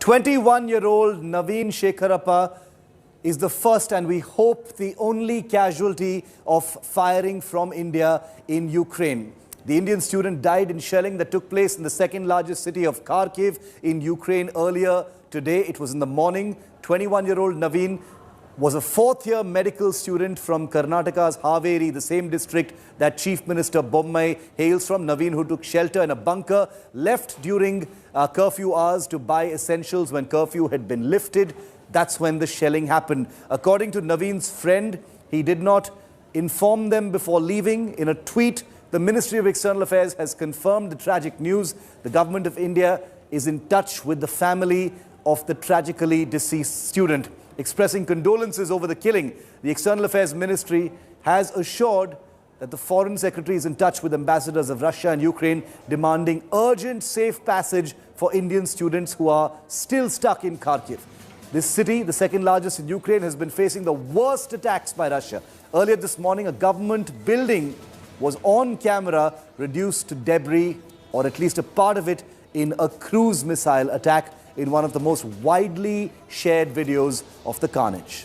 21-year-old Naveen Shekharappa is the first and we hope the only casualty of firing from India in Ukraine. The Indian student died in shelling that took place in the second largest city of Kharkiv in Ukraine earlier today. It was in the morning. 21-year-old Naveen was a fourth-year medical student from Karnataka's Haveri, the same district that Chief Minister Bommai hails from. Naveen, who took shelter in a bunker, left during curfew hours to buy essentials when curfew had been lifted. That's when the shelling happened. According to Naveen's friend, he did not inform them before leaving. In a tweet, the Ministry of External Affairs has confirmed the tragic news. The government of India is in touch with the family of the tragically deceased student. Expressing condolences over the killing, the External Affairs Ministry has assured that the Foreign Secretary is in touch with ambassadors of Russia and Ukraine, demanding urgent safe passage for Indian students who are still stuck in Kharkiv. This city, the second largest in Ukraine, has been facing the worst attacks by Russia. Earlier this morning, a government building was on camera reduced to debris, or at least a part of it, in a cruise missile attack, in one of the most widely shared videos of the carnage.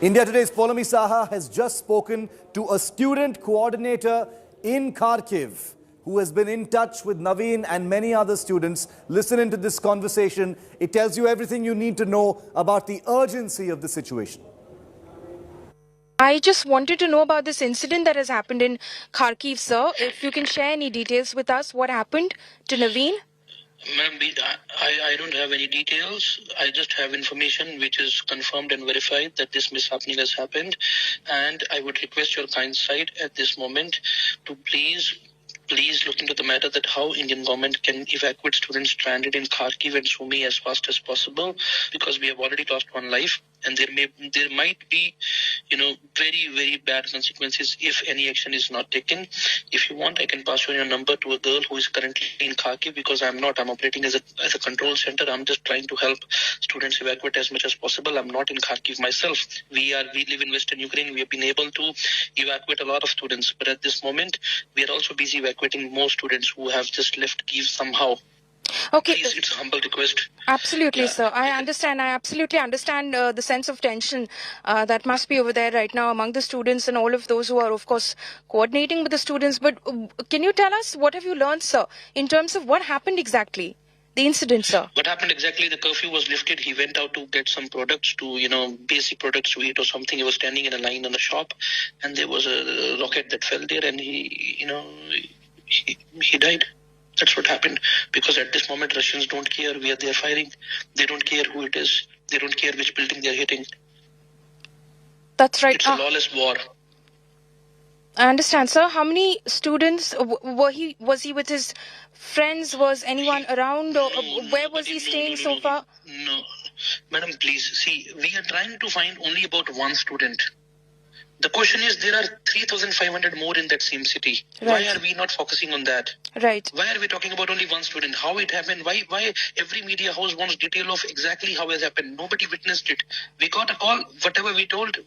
India Today's Poulomi Saha has just spoken to a student coordinator in Kharkiv who has been in touch with Naveen and many other students. Listen into this conversation. It tells you everything you need to know about the urgency of the situation. I just wanted to know about this incident that has happened in Kharkiv, sir. If you can share any details with us, what happened to Naveen? Ma'am, I don't have any details. I just have information which is confirmed and verified that this mishappening has happened. And I would request your kind sight at this moment to please look into the matter that how Indian government can evacuate students stranded in Kharkiv and Sumy as fast as possible, because we have already lost one life, and there might be, very, very bad consequences if any action is not taken. If you want, I can pass on your number to a girl who is currently in Kharkiv, because I'm operating as a control center. I'm just trying to help students evacuate as much as possible. I'm not in Kharkiv myself. We live in Western Ukraine. We have been able to evacuate a lot of students, but at this moment, we are also busy evacuating more students who have just left Kyiv somehow. Okay. Please, it's a humble request. Absolutely, sir. I understand. I absolutely understand the sense of tension that must be over there right now among the students and all of those who are, of course, coordinating with the students. But can you tell us what have you learned, sir, in terms of what happened exactly? The incident, sir. What happened exactly? The curfew was lifted. He went out to get some products basic products to eat or something. He was standing in a line in a shop, and there was a rocket that fell there, and he died. That's what happened. Because at this moment, Russians don't care where they're firing. They don't care who it is. They don't care which building they're hitting. That's right. It's a lawless war. I understand, sir. How many students was he with his friends? Was anyone around? Or where was he staying so far? No. Madam, please. See, we are trying to find only about one student. The question is, there are 3,500 more in that same city. Right. Why are we not focusing on that? Right. Why are we talking about only one student? How it happened? Why every media house wants detail of exactly how it happened? Nobody witnessed it. We got a call. Whatever we told,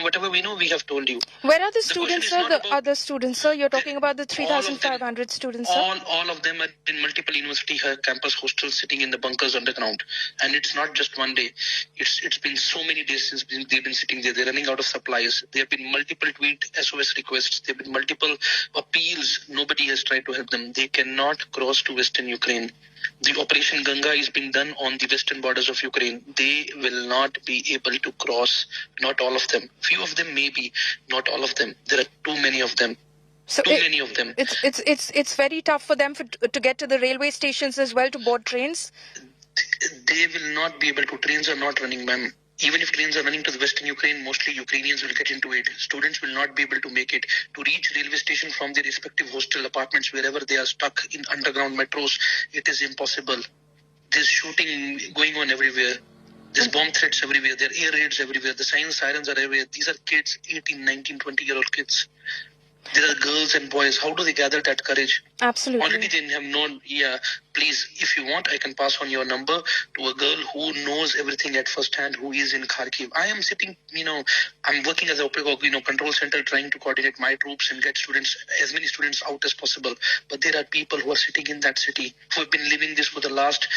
whatever we know, we have told you. Where are the students, sir? The other students, sir? You're talking about the 3,500 students, sir? All of them are in multiple university campus hostels, sitting in the bunkers underground. And it's not just one day. It's been so many days since they've been sitting there. They're running out of supplies. There have been multiple tweet SOS requests. There have been multiple appeals. Nobody has tried to help them. They cannot cross to Western Ukraine. The Operation Ganga is being done on the western borders of Ukraine. They will not be able to cross. Not all of them. Few of them maybe. Not all of them. There are too many of them. So many of them. It's very tough for them to get to the railway stations as well, to board trains. They will not be able to. Trains are not running, ma'am. Even if trains are running to the Western Ukraine, mostly Ukrainians will get into it. Students will not be able to make it. To reach railway station from their respective hostel apartments, wherever they are stuck in underground metros, it is impossible. There's shooting going on everywhere. There's bomb threats everywhere. There are air raids everywhere. The sirens are everywhere. These are kids, 18, 19, 20-year-old kids. There are girls and boys. How do they gather that courage? Absolutely. Already they have known. Yeah, please, if you want, I can pass on your number to a girl who knows everything at first hand, who is in Kharkiv. I am sitting, I'm working as a control center, trying to coordinate my troops and get as many students out as possible. But there are people who are sitting in that city who have been living this for the last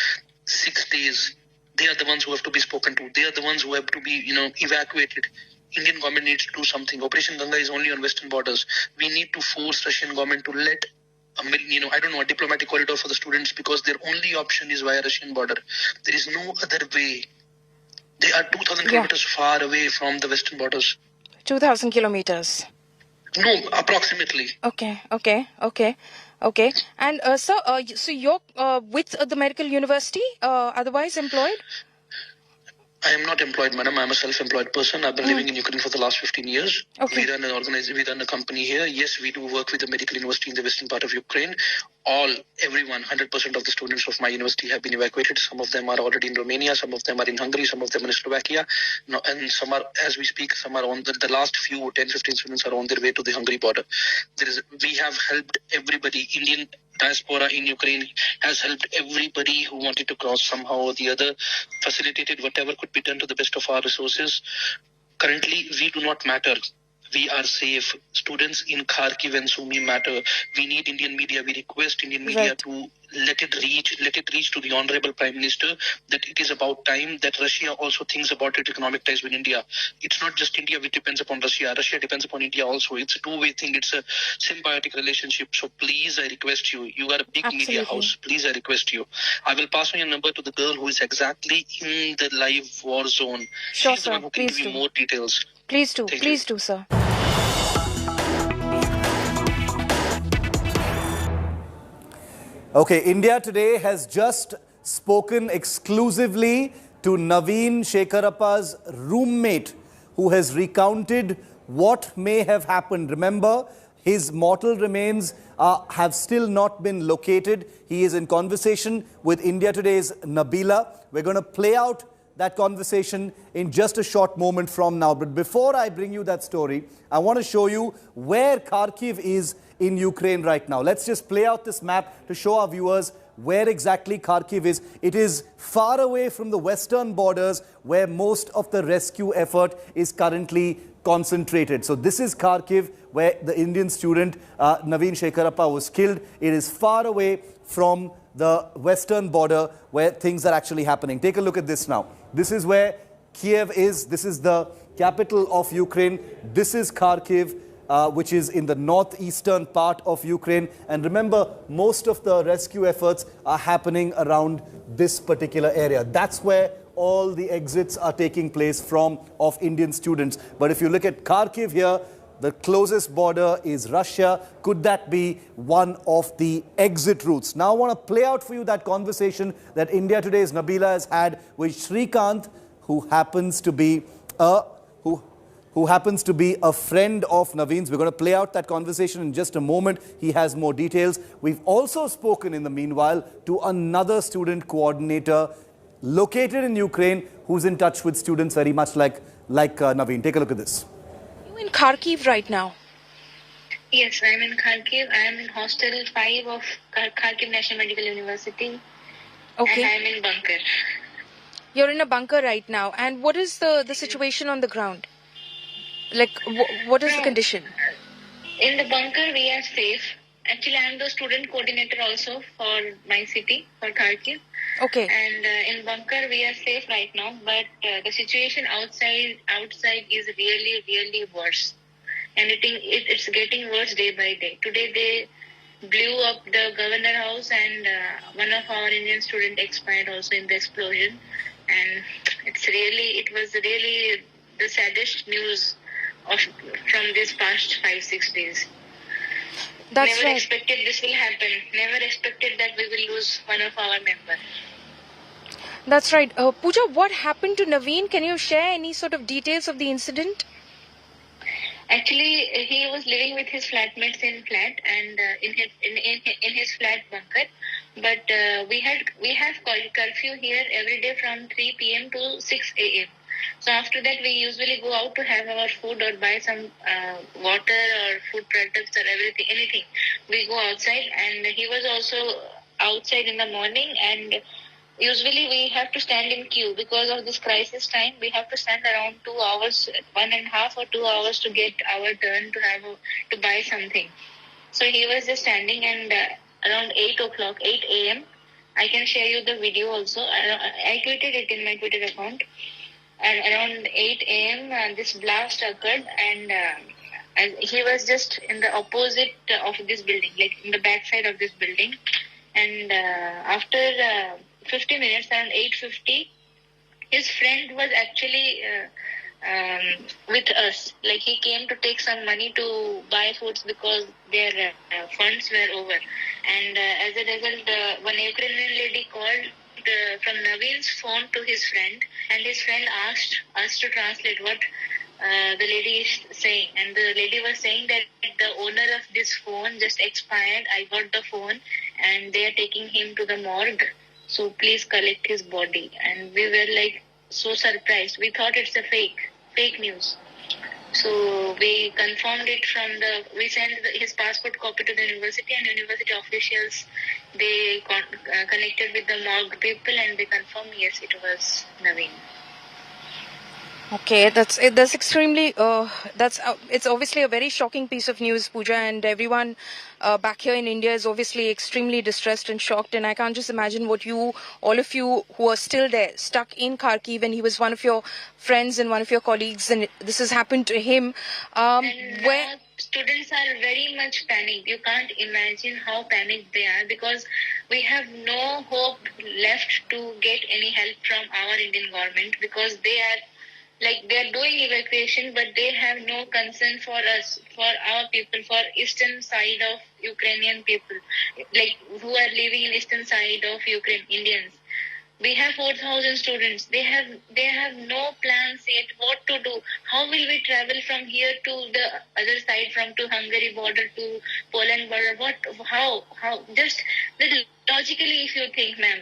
6 days. They are the ones who have to be spoken to. They are the ones who have to be, evacuated. Indian government needs to do something. Operation Ganga is only on western borders. We need to force Russian government to let a diplomatic corridor for the students, because their only option is via Russian border. There is no other way. They are 2,000 kilometers far away from the western borders. 2,000 kilometers. No, approximately. Okay. And sir, so you're with the medical university, otherwise employed? I am not employed, madam. I am a self-employed person. I've been living in Ukraine for the last 15 years. Okay. We run a company here. Yes, we do work with the medical university in the western part of Ukraine. Everyone, 100% of the students of my university have been evacuated. Some of them are already in Romania, some of them are in Hungary, some of them in Slovakia. And some are, as we speak, some are on the last few, 10, 15 students are on their way to the Hungary border. We have helped everybody. Indian diaspora in Ukraine has helped everybody who wanted to cross somehow or the other, facilitated whatever could be done to the best of our resources. Currently, we do not matter. We are safe. Students in Kharkiv and Sumy matter. We need Indian media. We request Indian media to let it reach to the Honorable Prime Minister that it is about time that Russia also thinks about its economic ties with India. It's not just India which depends upon Russia. Russia depends upon India also. It's a two-way thing. It's a symbiotic relationship. So please, I request you. You are a big media house. Please, I request you. I will pass on your number to the girl who is exactly in the live war zone. Sure, She's the one who can give you more details. Please do. Please do, sir. Okay, India today has just spoken exclusively to Naveen, Shekharappa's roommate, who has recounted what may have happened. Remember, his mortal remains have still not been located. He is in conversation with India Today's Nabila. We're going to play out that conversation in just a short moment from now. But before I bring you that story, I want to show you where Kharkiv is in Ukraine right now. Let's just play out this map to show our viewers where exactly Kharkiv is. It is far away from the western borders where most of the rescue effort is currently concentrated. So this is Kharkiv, where the Indian student Naveen Shekharappa was killed. It is far away from the western border where things are actually happening. Take a look at this now. This is where Kiev is. This is the capital of Ukraine. This is Kharkiv, which is in the northeastern part of Ukraine. And remember, most of the rescue efforts are happening around this particular area. That's where all the exits are taking place from of Indian students. But if you look at Kharkiv here, the closest border is Russia. Could that be one of the exit routes? Now I want to play out for you that conversation that India Today's Nabila has had with Shrikant, who happens to be a friend of Naveen's. We're going to play out that conversation in just a moment. He has more details. We've also spoken in the meanwhile to another student coordinator located in Ukraine who's in touch with students very much like Naveen. Take a look at this. In Kharkiv right now? Yes, I am in Kharkiv. I am in Hostel 5 of Kharkiv National Medical University. Okay. And I am in bunker. You're in a bunker right now. And what is the situation on the ground? Like, what is the condition? In the bunker, we are safe. Actually, I am the student coordinator also for my city, for Kharkiv. Okay. And in bunker, we are safe right now. But the situation outside is really, really worse. And it's getting worse day by day. Today, they blew up the governor house, and one of our Indian students expired also in the explosion. And it was really the saddest news from these past 5-6 days. That's Never right. expected this will happen. Never expected that we will lose one of our members. That's right. Pooja, what happened to Naveen? Can you share any sort of details of the incident? Actually, he was living with his flatmates in flat and in his flat bunker. But we have curfew here every day from 3 p.m. to 6 a.m. So after that, we usually go out to have our food or buy some water or food products or everything, anything. We go outside, and he was also outside in the morning, and usually we have to stand in queue because of this crisis time. We have to stand around 2 hours, 1.5 or 2 hours to get our turn to to buy something. So he was just standing, and around 8 o'clock, 8 a.m., I can share you the video also. I tweeted it in my Twitter account. And around 8 a.m., this blast occurred, and he was just in the opposite of this building, like in the backside of this building. And after 50 minutes, around 8:50, his friend was actually with us. Like, he came to take some money to buy foods because their funds were over. And as a result, one Ukrainian lady called from Naveen's phone to his friend, and his friend asked us to translate what the lady is saying. And the lady was saying that the owner of this phone just expired. I got the phone, and they are taking him to the morgue. So please collect his body. And we were like so surprised. We thought it's a fake news. So we confirmed it we sent his passport copy to the university, and university officials, they connected with the morgue people, and they confirmed, yes, it was Naveen. Okay, that's extremely it's obviously a very shocking piece of news, Pooja, and everyone back here in India is obviously extremely distressed and shocked. And I can't just imagine what all of you who are still there, stuck in Kharkiv, and he was one of your friends and one of your colleagues, and this has happened to him. Where students are very much panicked. You can't imagine how panicked they are, because we have no hope left to get any help from our Indian government, because they are doing evacuation, but they have no concern for us, for our people, for eastern side of Ukrainian people, like who are living in eastern side of Ukraine, Indians. We have 4,000 students. They have no plans yet what to do. How will we travel from here to the other side, from to Hungary border to Poland border? How? Just logically, if you think, ma'am,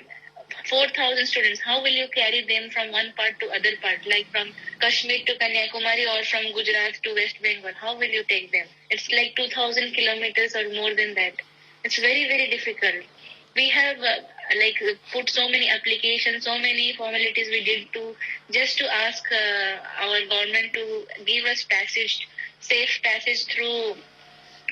4,000 students, how will you carry them from one part to other part, like from Kashmir to Kanyakumari or from Gujarat to West Bengal? How will you take them? It's like 2,000 kilometers or more than that. It's very, very difficult. We have put so many applications, so many formalities we did just to ask our government to give us safe passage through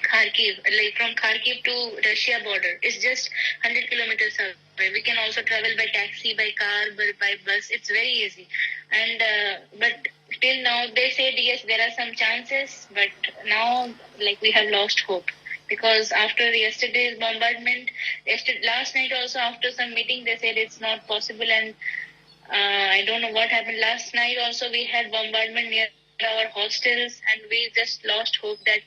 Kharkiv, like from Kharkiv to Russia border. It's just 100 kilometers away. We can also travel by taxi, by car, by bus. It's very easy. And but till now, they said yes, there are some chances, but now we have lost hope. Because after yesterday's bombardment, last night also after some meeting, they said it's not possible, and I don't know what happened. Last night also we had bombardment near our hostels, and we just lost hope that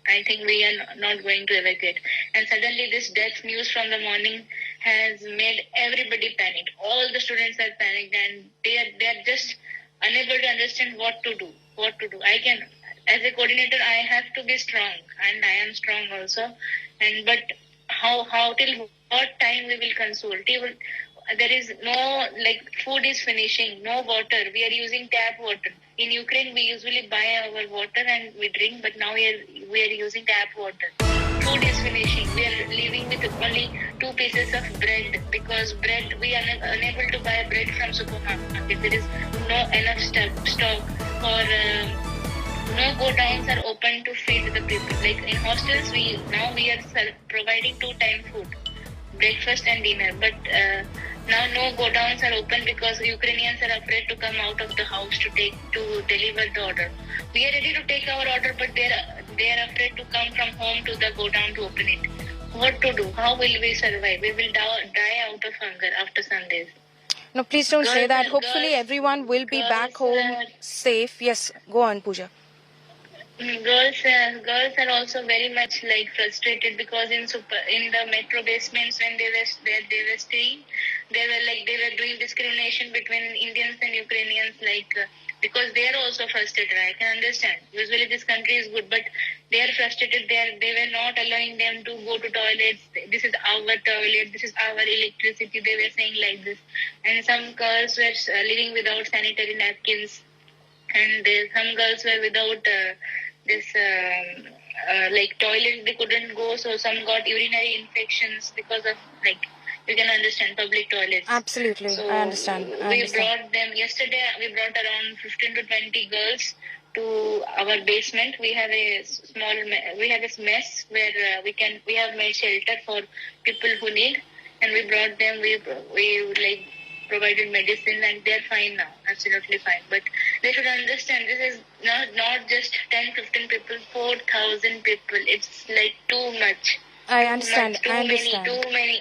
I think we are not going to evacuate. And suddenly this death news from the morning has made everybody panic. All the students are panicked, and they are just unable to understand what to do. I can, as a coordinator, I have to be strong, and I am strong also. But how till what time we will console? There is no, food is finishing, no water. We are using tap water. In Ukraine, we usually buy our water and we drink, but now we are using tap water. Food is finishing. We are living with only 2 pieces of bread, because we are unable to buy bread from supermarket. There is no enough stock, or no go-downs are open to feed the people. Like in hostels, we are providing 2-time food, breakfast and dinner, but now no go-downs are open because Ukrainians are afraid to come out of the house to deliver the order. We are ready to take our order, but they are afraid to come from home to the go-down to open it. What to do? How will we survive? We will die out of hunger after some days. No, please don't say that. Hopefully everyone will be back home safe. Yes, go on, Pooja. Girls are also very much frustrated, because in the metro basements, when they were staying, they were doing discrimination between Indians and Ukrainians, because they are also frustrated. I can understand. Usually this country is good, but they are frustrated. They were not allowing them to go to toilets. This is our toilet. This is our electricity. They were saying like this, and some girls were living without sanitary napkins. and some girls were without this like toilet. They couldn't go, so some got urinary infections because of, like, you can understand, public toilets. Absolutely, So I understand. we brought them yesterday. We brought around 15 to 20 girls to our basement. We have a mess where we have made shelter for people who need, and we brought them. We like provided medicine, and they're fine now, absolutely fine. But they should understand, this is not just 10-15 people, 4,000 people. It's like too much. I understand. Too many.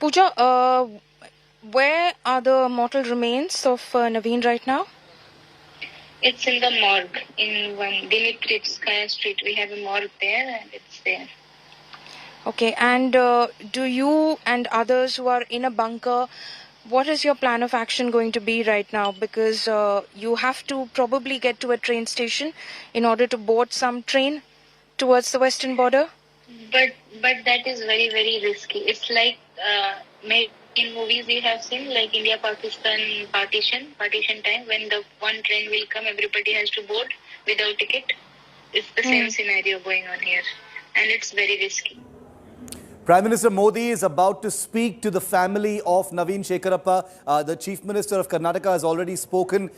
Pooja, where are the mortal remains of Naveen right now? It's in the morgue in one Dimitrivskaya Street. We have a morgue there, and it's there. Okay, and do you and others who are in a bunker, what is your plan of action going to be right now? Because you have to probably get to a train station in order to board some train towards the western border. But that is very, very risky. It's like in movies we have seen, like India-Pakistan partition time, when the one train will come, everybody has to board without ticket. It's the same scenario going on here, and it's very risky. Prime Minister Modi is about to speak to the family of Naveen Shekharappa. The Chief Minister of Karnataka has already spoken.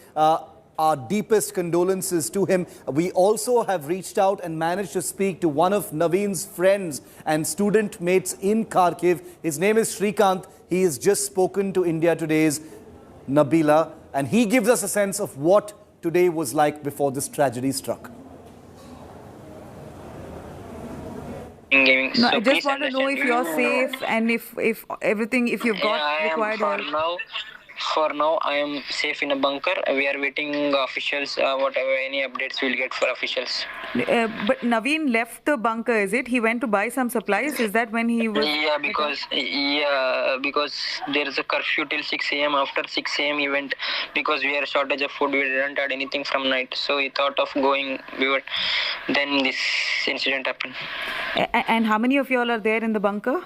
Our deepest condolences to him. We also have reached out and managed to speak to one of Naveen's friends and student mates in Kharkiv. His name is Shrikant. He has just spoken to India Today's Nabila, and he gives us a sense of what today was like before this tragedy struck. No, I just want to know if you're safe and if everything, if you've got required help. For now, I am safe in a bunker. We are waiting officials, whatever, any updates we'll get for officials. But Naveen left the bunker, is it? He went to buy some supplies? Is that when he was... Yeah, because there is a curfew till 6 a.m. After 6 a.m. he went, because we had a shortage of food. We didn't had anything from night. So he thought of going. Then this incident happened. And how many of you all are there in the bunker?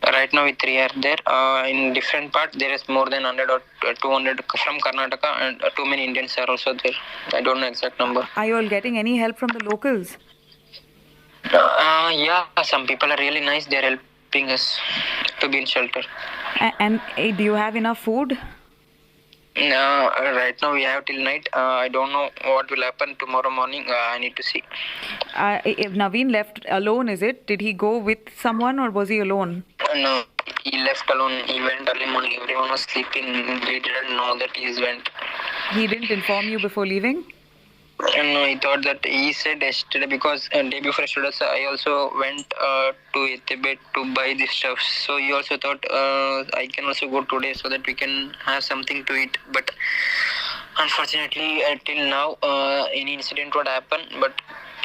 Right now, we 3 are there. In different parts, there is more than 100 or 200 from Karnataka, and too many Indians are also there. I don't know exact number. Are you all getting any help from the locals? Yeah, some people are really nice. They are helping us to be in shelter. And do you have enough food? Right now we have till night. I don't know what will happen tomorrow morning. I need to see. If Naveen left alone, is it? Did he go with someone or was he alone? No, he left alone. He went early morning. Everyone was sleeping. We didn't know that he went. He didn't inform you before leaving? No, he thought that he said yesterday, because day before yesterday I also went to Tibet to buy this stuff. So he also thought I can also go today so that we can have something to eat. But unfortunately, till now, any incident would happen. But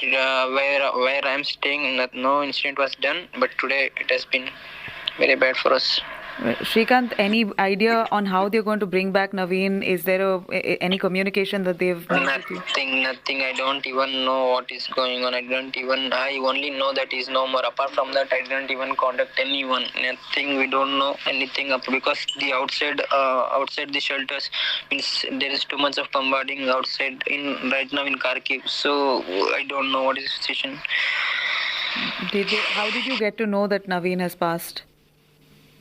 where I am staying, no incident was done. But today it has been very bad for us. Shrikant, any idea on how they're going to bring back Naveen? Is there any communication that they've made with you? Nothing. I don't even know what is going on. I only know that he's no more. Apart from that, I didn't even contact anyone. Nothing. We don't know anything up, because the outside the shelters means there is too much of bombarding outside right now in Kharkiv. So I don't know what is the situation. How did you get to know that Naveen has passed?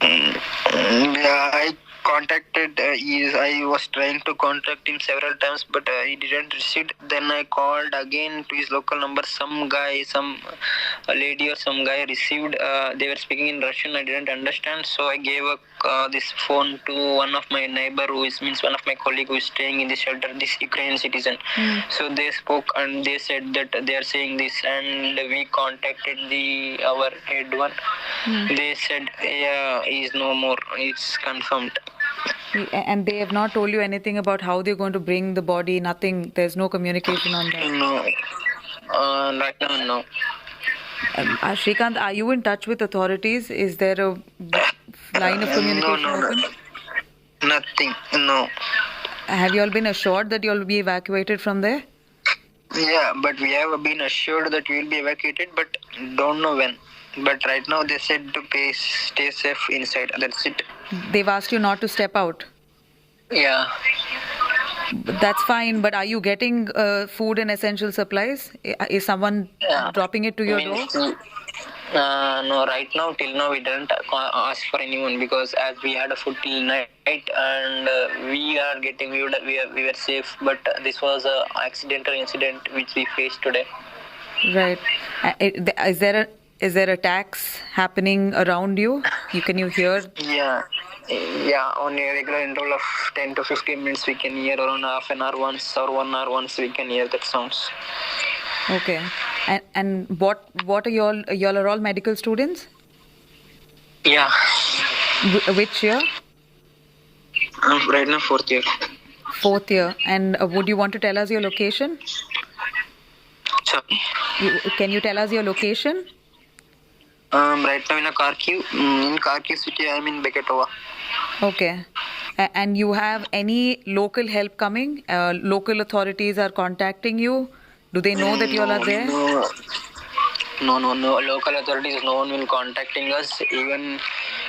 I contacted, I was trying to contact him several times, but he didn't receive. Then I called again to his local number. A lady or some guy received. They were speaking in Russian. I didn't understand, so I gave this phone to one of my neighbor, one of my colleague who is staying in the shelter, this Ukrainian citizen. So they spoke and they said that they are saying this, and we contacted our head one. They said, yeah, he is no more. It's confirmed. And they have not told you anything about how they're going to bring the body? Nothing. There's no communication on that. No. Right now, no. Shrikant, are you in touch with authorities? Is there a line of communication open? Nothing. No. Have you all been assured that you will be evacuated from there? Yeah, but we have been assured that we will be evacuated, but don't know when. But right now they said to stay safe inside. That's it. They've asked you not to step out? Yeah. That's fine, but are you getting food and essential supplies? Is someone dropping it to your door? No, right now, till now, we didn't ask for anyone because as we had a food till night and we were safe, but this was an accidental incident which we faced today. Right. Is there attacks happening around you? Can you hear? Yeah, on a regular interval of 10 to 15 minutes, we can hear around half an hour once or 1 hour once we can hear that sounds. Okay. And what are y'all are all medical students? Yeah. Which year? Right now, 4th year. 4th year. And would you want to tell us your location? Sorry? Can you tell us your location? Right now in Kharkiv. In Kharkiv city, I'm in Beketova. Okay. And you have any local help coming? Local authorities are contacting you? Do they know that you all are there? No. Local authorities, no one will contacting us. Even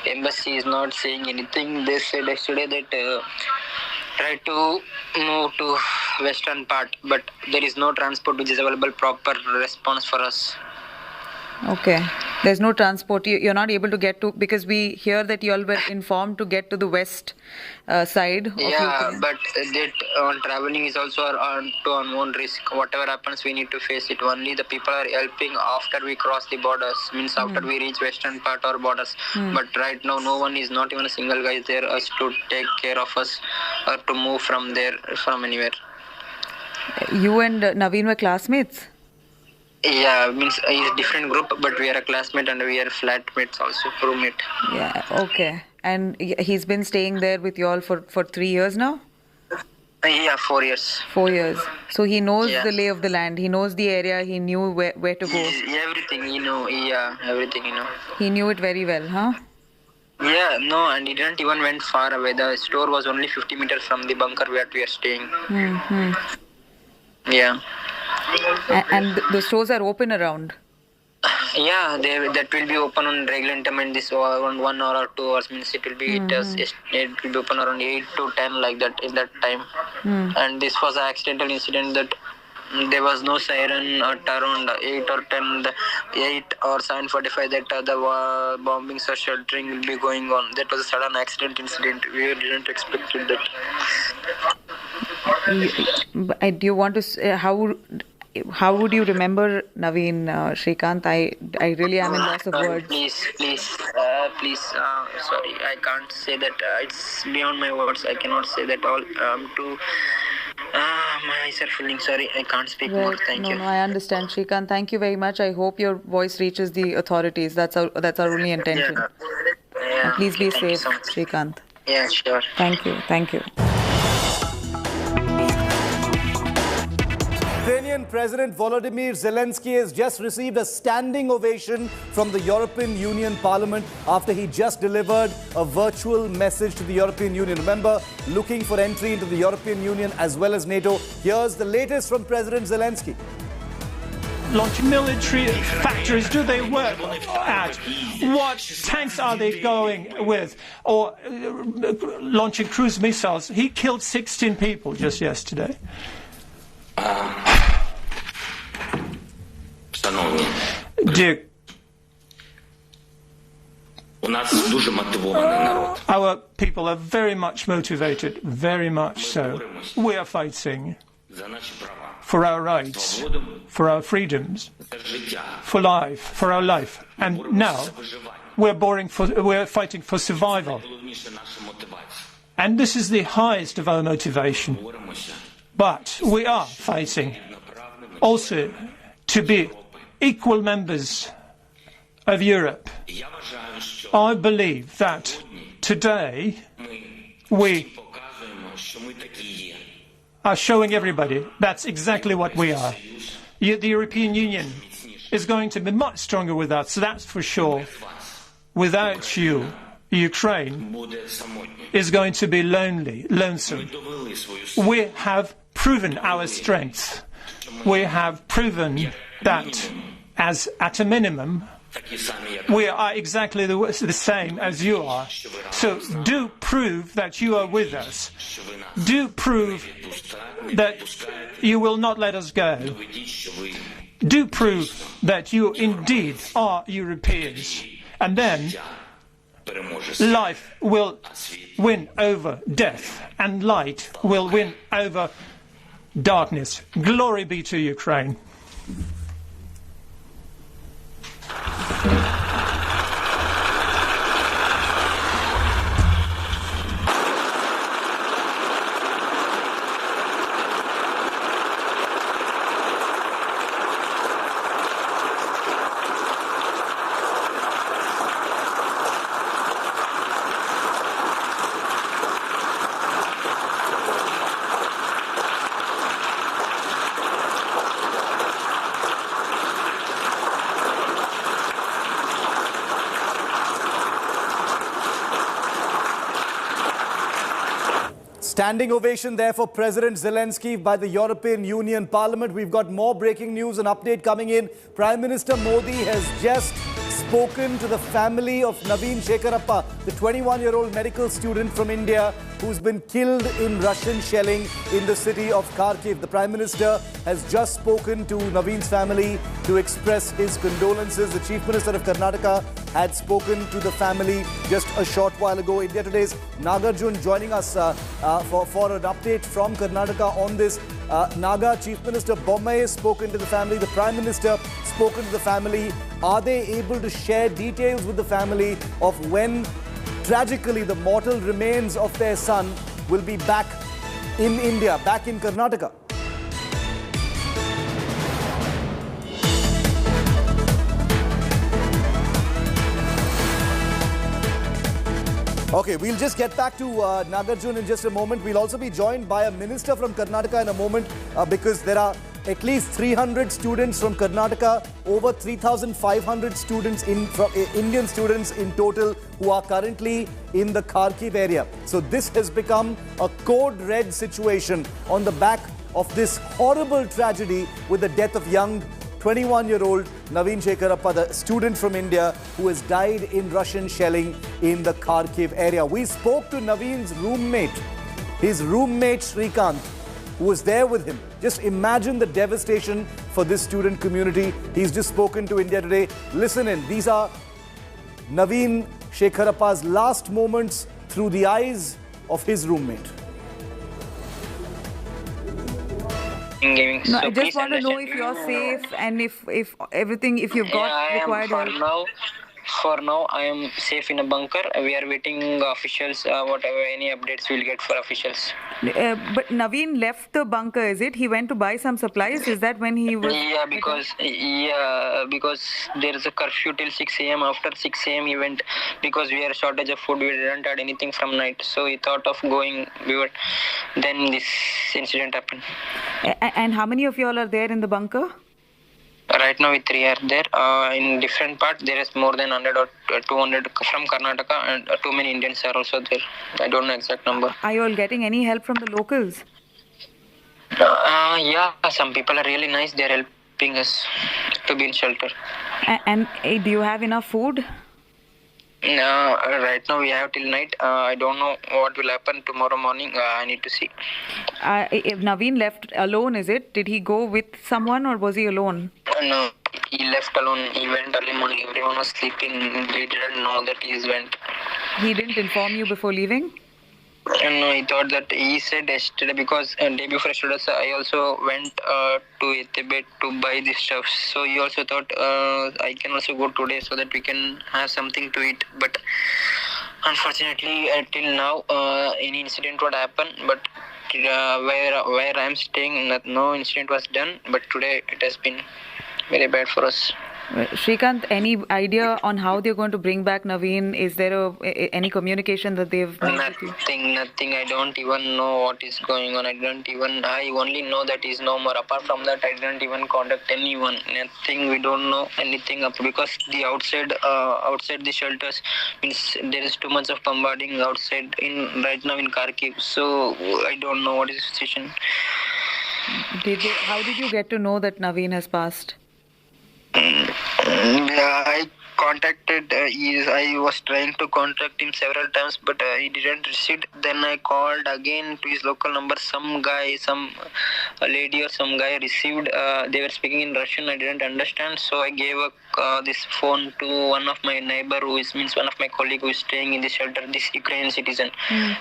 embassy is not saying anything. They said yesterday that try to move to western part, but there is no transport which is available proper response for us. Okay. There's no transport. You're not able to get to, because we hear that you all were informed to get to the west side of Ukraine. But that traveling is also on own risk. Whatever happens, we need to face it. Only the people are helping after we cross the borders, means after we reach western part or borders. But right now, no one is, not even a single guy is there us to take care of us or to move from there, from anywhere. You and Naveen were classmates? Yeah, means he's a different group, but we are a classmate and we are flatmates also, roommate. Yeah, okay. And he's been staying there with you all for 3 years now? Yeah, 4 years. 4 years. So he knows the lay of the land. He knows the area. He knew where to go. Everything, everything, He knew it very well, huh? Yeah, no, and he didn't even went far away. The store was only 50 meters from the bunker where we are staying. Mm-hmm. Yeah. And the stores are open around? Yeah, that will be open on regular interval. This around 1 hour or 2 hours, means it will be it will be open around 8 to 10 like that in that time. And this was an accidental incident that there was no siren at around 8 or 10, 8 or 7:45 that the bombings or sheltering will be going on. That was a sudden accident incident. We didn't expect that. Do you want to? How would you remember Naveen, Shrikant? I really am in loss of words. Please. Sorry, I can't say that. It's beyond my words. I cannot say that all. Myself feeling sorry. I can't speak more. Thank you. No, I understand, Shrikant. Thank you very much. I hope your voice reaches the authorities. That's our only intention. Yeah. Please be safe, so Shrikant. Yeah, sure. Thank you. Ukrainian President Volodymyr Zelensky has just received a standing ovation from the European Union Parliament after he just delivered a virtual message to the European Union. Remember, looking for entry into the European Union as well as NATO. Here's the latest from President Zelensky. Launching military factories, do they work at? What tanks are they going with? Or launching cruise missiles? He killed 16 people just yesterday. Dear, our people are very much motivated, very much so. We are fighting for our rights, for our freedoms, for life, for our life. And now we're fighting for survival. And this is the highest of our motivation. But we are fighting also to be equal members of Europe. I believe that today we are showing everybody that's exactly what we are. The European Union is going to be much stronger with us, so that's for sure. Without you, Ukraine is going to be lonesome. We have proven our strength. We have proven that, as at a minimum, We are exactly the same as you are. So do prove that you are with us. Do prove that you will not let us go. Do prove that you indeed are Europeans. And then life will win over death, and light will win over darkness. Glory be to Ukraine. Standing ovation there for President Zelensky by the European Union Parliament. We've got more breaking news and update coming in. Prime Minister Modi has just spoken to the family of Naveen Shekharappa, the 21-year-old medical student from India who's been killed in Russian shelling in the city of Kharkiv. The Prime Minister has just spoken to Naveen's family to express his condolences. The Chief Minister of Karnataka had spoken to the family just a short while ago. India Today's Nagarjun joining us for an update from Karnataka on this. Naga, Chief Minister Bommai has spoken to the family. The Prime Minister spoken to the family. Are they able to share details with the family of when, tragically, the mortal remains of their son will be back in India, back in Karnataka? Okay, we'll just get back to Nagarjun in just a moment. We'll also be joined by a minister from Karnataka in a moment because there are at least 300 students from Karnataka, over 3,500 students, Indian students in total who are currently in the Kharkiv area. So this has become a code red situation on the back of this horrible tragedy with the death of young 21-year-old Naveen Shekharappa, the student from India who has died in Russian shelling in the Kharkiv area. We spoke to Naveen's roommate, his roommate Shrikant, who was there with him. Just imagine the devastation for this student community. He's just spoken to India Today. Listen in. These are Naveen Shekharappa's last moments through the eyes of his roommate. No, I just want to know if you're safe and if everything, if you've got required help. For now, I am safe in a bunker. We are waiting officials, whatever, any updates we'll get for officials. But Naveen left the bunker, is it? He went to buy some supplies? Is that when he was... Yeah, because there is a curfew till 6 a.m. After 6 a.m. he went, because we had a shortage of food. We didn't have anything from night. So he thought of going. Then this incident happened. And how many of you all are there in the bunker? Right now, we 3 are there. In different parts, there is more than 100 or 200 from Karnataka, and too many Indians are also there. I don't know exact number. Are you all getting any help from the locals? Yeah, some people are really nice. They are helping us to be in shelter. And do you have enough food? Right now we have till night. I don't know what will happen tomorrow morning. I need to see. If Naveen left alone, is it? Did he go with someone or was he alone? No, he left alone. He went early morning. Everyone was sleeping. We didn't know that he went. He didn't inform you before leaving? No, he thought that he said yesterday, because day before yesterday I also went to Tibet to buy this stuff. So he also thought I can also go today so that we can have something to eat. But unfortunately, till now, any incident would happen. But where I am staying, no incident was done. But today it has been very bad for us. Shrikant, any idea on how they're going to bring back Naveen? Is there any communication that they've made with you? Nothing. I don't even know what is going on. I only know that he's no more. Apart from that, I didn't even contact anyone. Nothing. We don't know anything up, because the outside the shelters means there is 2 months of bombarding outside right now in Kharkiv. So I don't know what is the situation. How did you get to know that Naveen has passed? I contacted. I was trying to contact him several times, but he didn't receive. Then I called again to his local number. Some guy, a lady or some guy received. They were speaking in Russian. I didn't understand, so I gave this phone to one of my neighbor, means one of my colleague who is staying in the shelter, this Ukrainian citizen.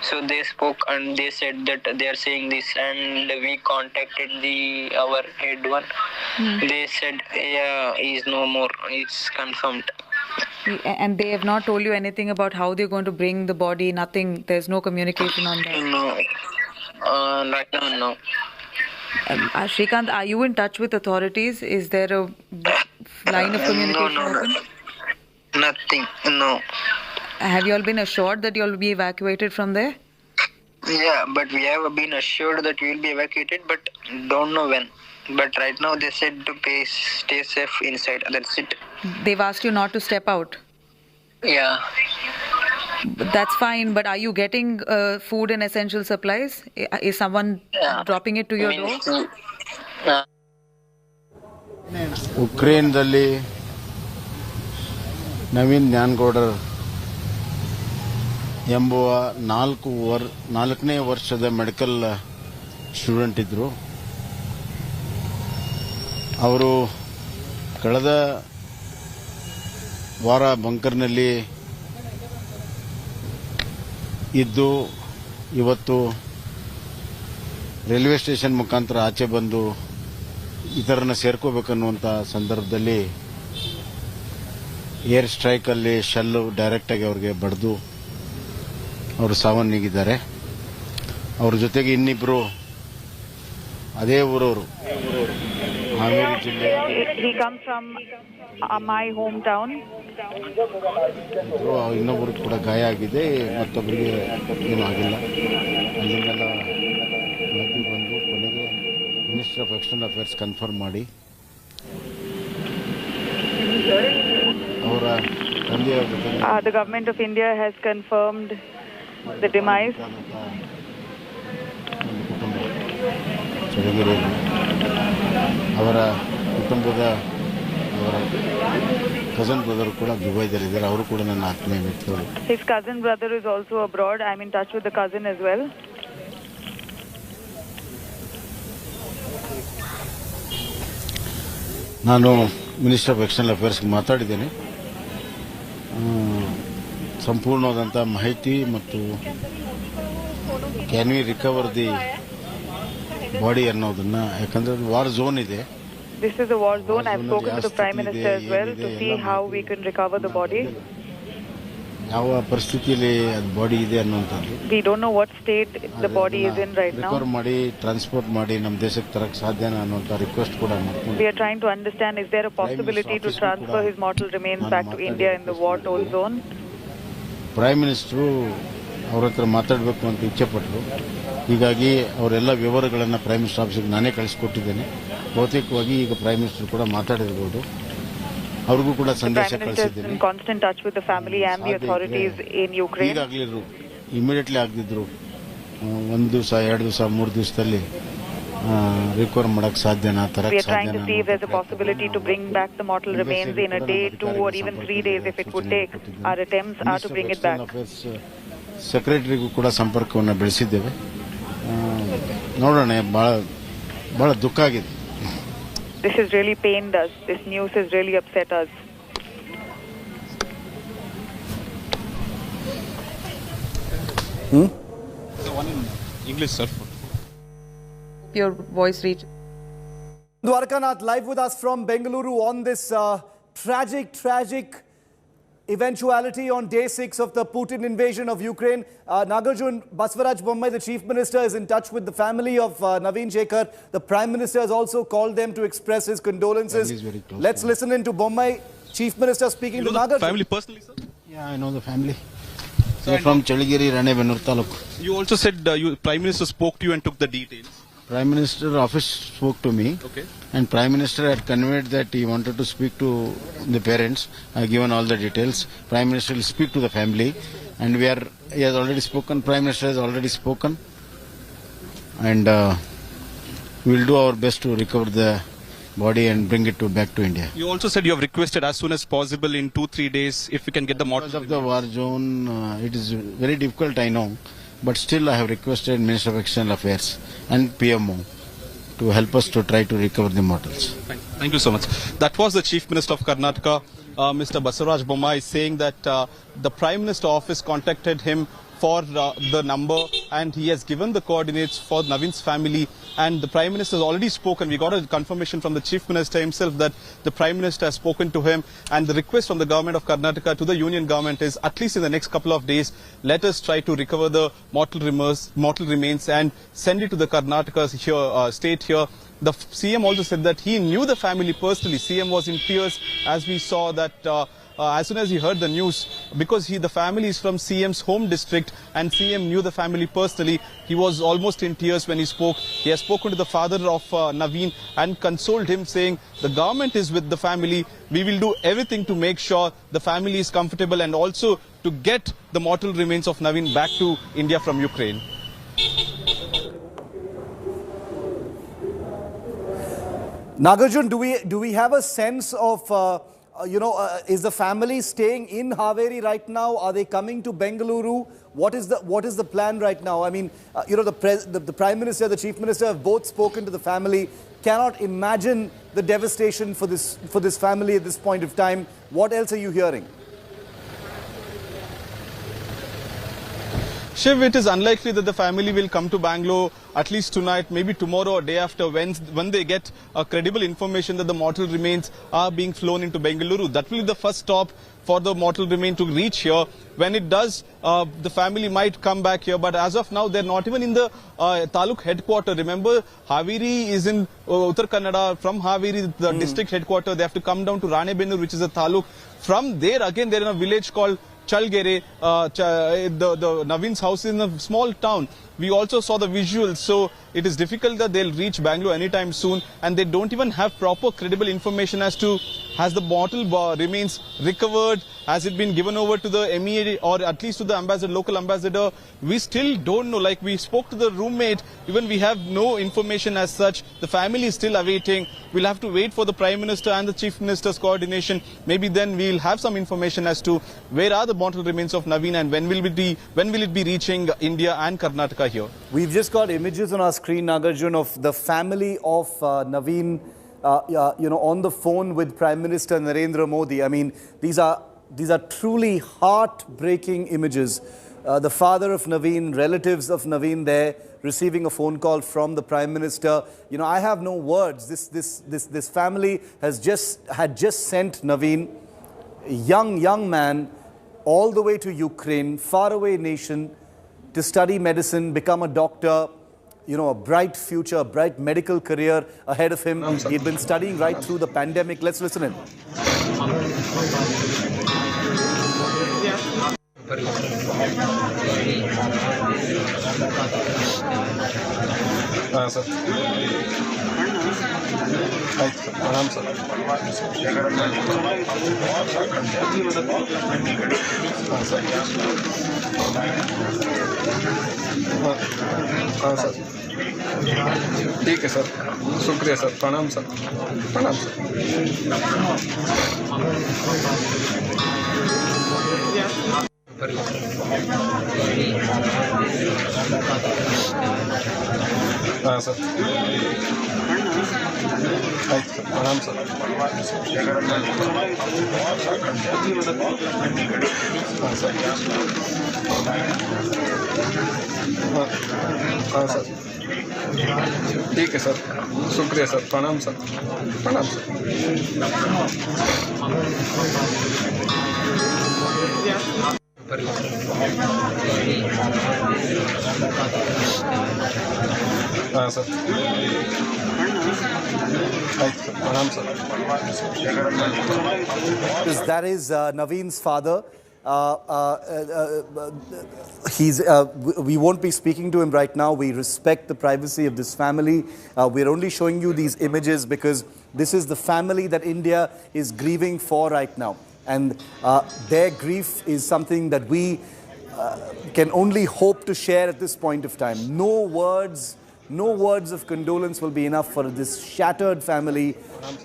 So they spoke and they said that they are saying this, and we contacted our head one. They said, yeah, he's no more. It's confirmed. And they have not told you anything about how they're going to bring the body? Nothing. There's no communication on that. No. Right now, no. Shrikant, are you in touch with authorities? Is there a line of communication open? Nothing. No. Have you all been assured that you will be evacuated from there? Yeah, but we have been assured that we will be evacuated, but don't know when. But right now they said to stay safe inside. That's it. They've asked you not to step out? Yeah. That's fine, but are you getting food and essential supplies? Is someone dropping it to your door? ಉಕ್ರೇನ್ದಲ್ಲಿ Naveen ಜ್ಞಾನಗೌಡರ್ ಎಂಬುವ 4ನೇ ವರ್ಷದ medical student ಇದ್ದರು. ಅವರು ಕಳೆದ ವಾರ ಬಂಕರ್ನಲ್ಲಿ ಇದ್ದು ಇವತ್ತು railway station ಮುಖಾಂತರ ಆಚೆ ಬಂದು ಇತರನ್ನ ಸೇರ್ಕೋಬೇಕನ್ನುವಂಥ ಸಂದರ್ಭದಲ್ಲಿ ಏರ್ ಸ್ಟ್ರೈಕಲ್ಲಿ ಶೆಲ್ಲು ಡೈರೆಕ್ಟಾಗಿ ಅವ್ರಿಗೆ ಬಡಿದು ಅವರು ಸಾವನ್ನಪ್ಪಿದ್ದಾರೆ. ಅವ್ರ ಜೊತೆಗೆ ಇನ್ನಿಬ್ಬರು ಅದೇ ಊರವರು, ಹಾವೇರಿ ಜಿಲ್ಲೆ. He comes from my hometown. ಇನ್ನೊಬ್ಬರು ಕೂಡ ಗಾಯ ಆಗಿದೆ, ಮತ್ತೊಬ್ಬರಿಗೆ ಏನೂ ಆಗಿಲ್ಲ. ಅಲ್ಲಿಂದೆಲ್ಲ ನದಿ ಬಂದು ಕೊನೆಗೆ minister of external affairs confirm ಮಾಡಿ ಅವರ ತಂದೆಯವರ ಜೊತೆ The government of India has confirmed the demise. ಚಳಗಿರಿಯಲ್ಲಿ ಅವರ ಕುಟುಂಬದ ಅವರ ಕಸನ್ ಬ್ರದರ್ ಕೂಡ ದುಬೈದಲ್ಲಿದ್ದಾರೆ. ಅವರು ಕೂಡ ನನ್ನ ಆತ್ಮೀಯ ಮಿತ್ರರು. His cousin brother is also abroad. I'm in touch with the cousin as well. ನಾನು ಮಿನಿಸ್ಟರ್ ಆಫ್ ಎಕ್ಸ್ಟರ್ನಲ್ ಅಫೇರ್ಸ್ಗೆ ಮಾತಾಡಿದ್ದೇನೆ. ಸಂಪೂರ್ಣವಾದಂಥ ಮಾಹಿತಿ ಮತ್ತು can we recover the body ಅನ್ನೋದನ್ನ, ಯಾಕಂದ್ರೆ ವಾರ್ ಝೋನ್ ಇದೆ. This is a war zone. I've spoken to the Prime Minister as well to see how we can recover the body. ಯಾವ ಪರಿಸ್ಥಿತಿಯಲ್ಲಿ ಅದು body ಇದೆ ಅನ್ನುವಂಥದ್ದು. We don't know what state the body is in right now. Recover ಮಾಡಿ transport ಮಾಡಿ ನಮ್ಮ ದೇಶಕ್ಕೆ ತರಕ್ಕೆ ಸಾಧ್ಯನಾ ಅನ್ನುವಂಥ ರಿಕ್ವೆಸ್ಟ್ ಕೂಡ ಮಾಡ್ತೀನಿ. We are trying to understand, is there a possibility to transfer his mortal remains back to India in the war-torn zone? Prime minister ಅವ್ರ ಹತ್ರ ಮಾತಾಡಬೇಕು ಅಂತ ಇಚ್ಛೆ ಪಟ್ಟರು. ಹೀಗಾಗಿ ಅವರೆಲ್ಲ ವಿವರಗಳನ್ನು ಪ್ರೈಮ್ ಮಿನಿಸ್ಟರ್ ಆಫೀಸಿಗೆ ನಾನೇ ಕಳಿಸ್ಕೊಟ್ಟಿದ್ದೇನೆ. ಬಹುತೇಕವಾಗಿ ಈಗ ಪ್ರೈಮ್ ಮಿನಿಸ್ಟರ್ ಕೂಡ ಮಾತಾಡಿರ್ಬೋದು. ಅವ್ರಿಗೂ ಕೂಡ ಸಂದೇಶ ಕಳಿಸಿದ್ದೇನೆ. ಈಗಾಗಲಿರು ಇಮಿಡಿಯೇಟ್ಲಿ ಆಗದಿದ್ರು 1 ದಿವಸ 2 ದಿವಸ 3 ದಿವಸದಲ್ಲಿ ರಿಕವರ್ ಮಾಡಕ್ಕೆ ಸಾಧ್ಯನಾ, ತರಕ್ಕೆ ಸಾಧ್ಯನಾ. ಸೆಕ್ರೆಟರಿಗೂ ಕೂಡ ಸಂಪರ್ಕವನ್ನು ಬೆಳೆಸಿದ್ದೇವೆ. ನೋಡೋಣ. ಬಹಳ ದುಃಖ ಆಗಿದೆ. This has really pained us. This news has really upset us. The one in English, sir. Your voice reach. Dwarkanath live with us from Bengaluru on this tragic eventuality on day 6 of the Putin invasion of Ukraine. Nagarjun Baswaraj Bommai, the Chief Minister, is in touch with the family of Naveen Shekhar. The Prime Minister has also called them to express his condolences. Let's listen in to Bommai, Chief Minister, speaking to Nagarjun. Family personally, sir? Yeah, I know the family. They're from Chaligiri, Ranebennur Taluk. You also said Prime Minister spoke to you and took the details. Prime Minister office spoke to me. Okay. And Prime Minister had conveyed that he wanted to speak to the parents. I have given all the details. Prime Minister will speak to the family, and he has already spoken. Prime Minister has already spoken, and we will do our best to recover body and bring it back to India. You also said you have requested as soon as possible in 2-3 days if we can get the mortal Because of the war zone, it is very difficult, I know, but still I have requested Minister of External Affairs and PMO to help us to try to recover the mortals. Thank you so much. That was the Chief Minister of Karnataka, Mr. Basavaraj Bommai, saying that the Prime Minister office contacted him for the number, and he has given the coordinates for Naveen's family, and the Prime Minister has already spoken. We got a confirmation from the Chief Minister himself that the Prime Minister has spoken to him, and the request from the government of Karnataka to the Union government is, at least in the next couple of days, let us try to recover the mortal remains and send it to the Karnataka state here. The CM also said that he knew the family personally. CM was in tears as we saw that as soon as he heard the news, because the family is from CM's home district and CM knew the family personally. He was almost in tears when he spoke. He has spoken to the father of Naveen and consoled him, saying the government is with the family. We will do everything to make sure the family is comfortable and also to get the mortal remains of Naveen back to India from Ukraine. Nagarjun, do we have a sense of is the family staying in Haveri right now? Are they coming to Bengaluru? What is the plan right now? I mean, the Prime Minister, the Chief Minister have both spoken to the family. Cannot imagine the devastation for this family at this point of time. What else are you hearing? Shiv, it is unlikely that the family will come to Bangalore at least tonight, maybe tomorrow or day after, when they get credible information that the mortal remains are being flown into Bengaluru. That will be the first stop for the mortal remain to reach here. When it does, the family might come back here. But as of now, they're not even in the Taluk headquarter. Remember, Haveri is in Uttar Kannada. From Haveri, the district headquarter, they have to come down to Ranebennur, which is a Taluk. From there, again, they're in a village called Chalgere. The Naveen's house is in a small town. We also saw the visuals, so it is difficult that they'll reach Bangalore anytime soon, and they don't even have proper credible information as to has the mortal remains recovered, has it been given over to the MEA or at least to the ambassador, local ambassador. We still don't know. Like, we spoke to the roommate, even we have no information as such. The family is still awaiting. We'll have to wait for the Prime Minister and the Chief Minister's coordination. Maybe then we'll have some information as to where are the mortal remains of Naveen and when will it be reaching India and Karnataka here. We've just got images on our screen, Nagarjun, of the family of Naveen, on the phone with Prime Minister Narendra Modi. I mean, these are truly heartbreaking images. The father of Naveen, relatives of Naveen there, receiving a phone call from the Prime Minister. I have no words. This family had just sent Naveen, a young man, all the way to Ukraine, faraway nation, to study medicine, become a doctor, a bright future, a bright medical career ahead of him. He'd been studying right through the pandemic. Let's listen in. sir. ಆಯ್ತು ಆರಾಮ್ sir ಹಾಂ sir हाँ sir ठीक है sir शुक्रिया sir प्रणाम sir हाँ sir ಆಯ್ತು ಆರಾಮ್ ಸರ್ ಹಾಂ ಸರ್ हाँ सर ठीक है सर शुक्रिया सर प्रणाम सर हाँ sir That is Naveen's father. We won't be speaking to him right now. We respect the privacy of this family. We're only showing you these images because this is the family that India is grieving for right now. And their grief is something that we can only hope to share at this point of time. No words, No words of condolence will be enough for this shattered family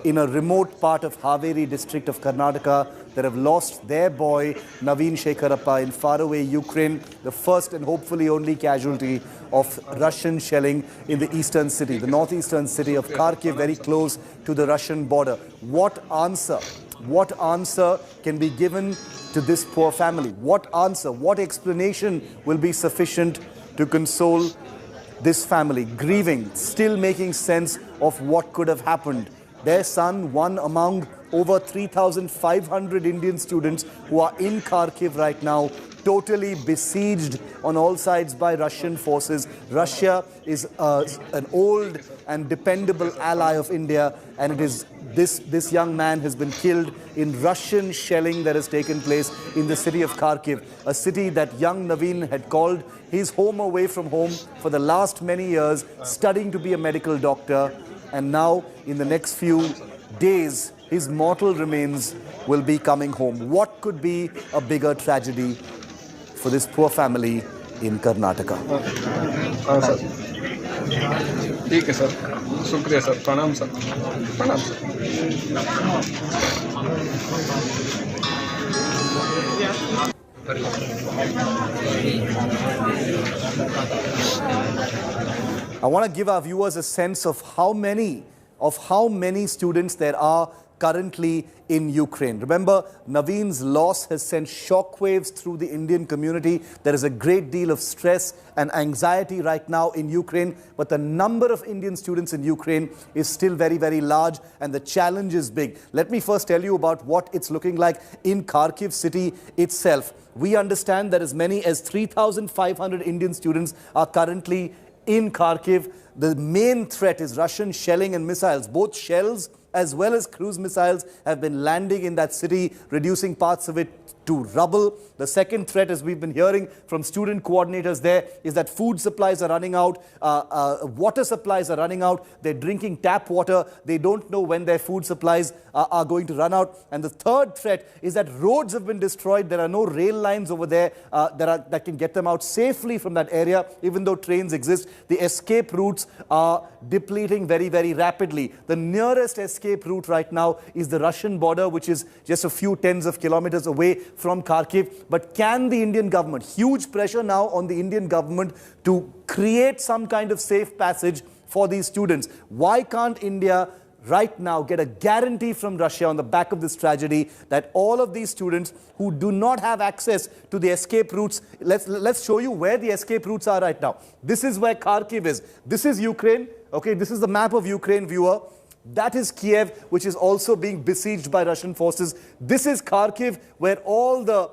in a remote part of Haveri district of Karnataka that have lost their boy Naveen Shekharappa in faraway Ukraine, the first and hopefully only casualty of Russian shelling in the eastern city, the northeastern city of Kharkiv, very close to the Russian border. What answer can be given to this poor family? What answer, what explanation will be sufficient to console this family, grieving, still making sense of what could have happened? Their son, one among over 3,500 Indian students who are in Kharkiv right now, totally besieged on all sides by Russian forces. Russia is an old and dependable ally of India, and it is this young man has been killed in Russian shelling that has taken place in the city of Kharkiv, a city that young Naveen had called his home away from home for the last many years, studying to be a medical doctor. And now, in the next few days, his mortal remains will be coming home. What could be a bigger tragedy for this poor family in Karnataka? sir. ठीक है sir, शुक्रिया sir, प्रणाम sir, प्रणाम sir. I want to give our viewers a sense of how many students there are currently in Ukraine. Remember, Naveen's loss has sent shockwaves through the Indian community. There is a great deal of stress and anxiety right now in Ukraine, but the number of Indian students in Ukraine is still very, very large, and the challenge is big. Let me first tell you about what it's looking like in Kharkiv city itself. We understand that as many as 3,500 Indian students are currently in Kharkiv. The main threat is Russian shelling and missiles. Both shells as well as cruise missiles have been landing in that city, reducing parts of it to rubble. The second threat, as we've been hearing from student coordinators there, is that food supplies are running out, water supplies are running out. They're drinking tap water. They don't know when their food supplies are going to run out. And the third threat is that roads have been destroyed. There are no rail lines over there that can get them out safely from that area, even though trains exist. The escape routes are depleting very, very rapidly. The nearest escape route right now is the Russian border, which is just a few tens of kilometers away from Kharkiv. But can the Indian government, huge pressure now on the Indian government to create some kind of safe passage for these students? Why can't India right now get a guarantee from Russia on the back of this tragedy that all of these students who do not have access to the escape routes, let's show you where the escape routes are right now. This is where Kharkiv is. This is Ukraine. Okay, this is the map of Ukraine, viewer. That is Kiev, which is also being besieged by Russian forces. This is Kharkiv, where all the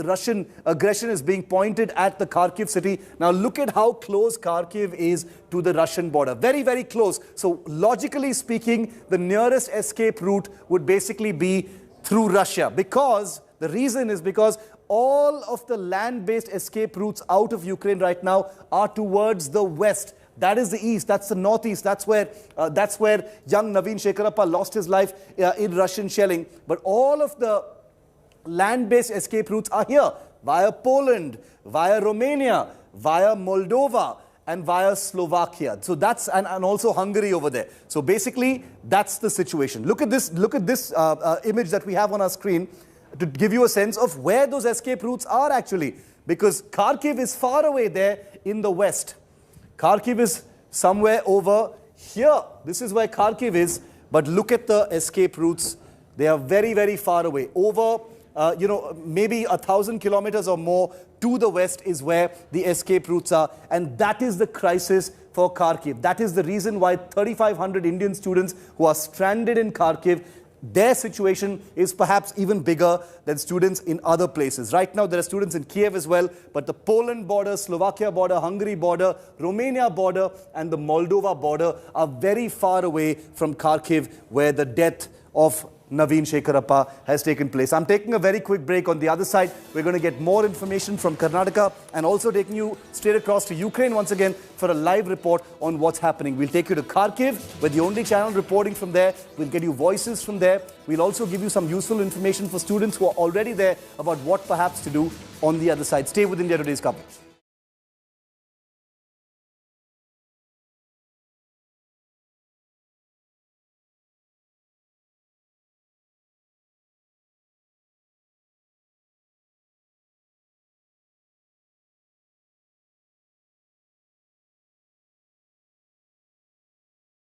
Russian aggression is being pointed at the Kharkiv city. Now look at how close Kharkiv is to the Russian border. Very, very close. So logically speaking, the nearest escape route would basically be through Russia. Because the reason is because all of the land-based escape routes out of Ukraine right now are towards the west. That is the east, that's the northeast, that's where young Naveen Shekharappa lost his life in Russian shelling. But all of the land-based escape routes are here, via Poland, via Romania, via Moldova, and via Slovakia. So that's, and also Hungary over there. So basically, that's the situation. Look at this image that we have on our screen to give you a sense of where those escape routes are actually. Because Kharkiv is far away there in the west. Kharkiv is somewhere over here. This is where Kharkiv is. But look at the escape routes. They are very, very far away. Over, maybe 1,000 kilometers or more to the west is where the escape routes are. And that is the crisis for Kharkiv. That is the reason why 3,500 Indian students who are stranded in Kharkiv, their situation is perhaps even bigger than students in other places. Right now, there are students in Kiev as well, but the Poland border, Slovakia border, Hungary border, Romania border, and the Moldova border are very far away from Kharkiv, where the death of Naveen Shekharappa has taken place. I'm taking a very quick break. On the other side, we're going to get more information from Karnataka and also taking you straight across to Ukraine once again for a live report on what's happening. We'll take you to Kharkiv, we're the only channel reporting from there. We'll get you voices from there. We'll also give you some useful information for students who are already there about what perhaps to do on the other side. Stay with India Today's coverage.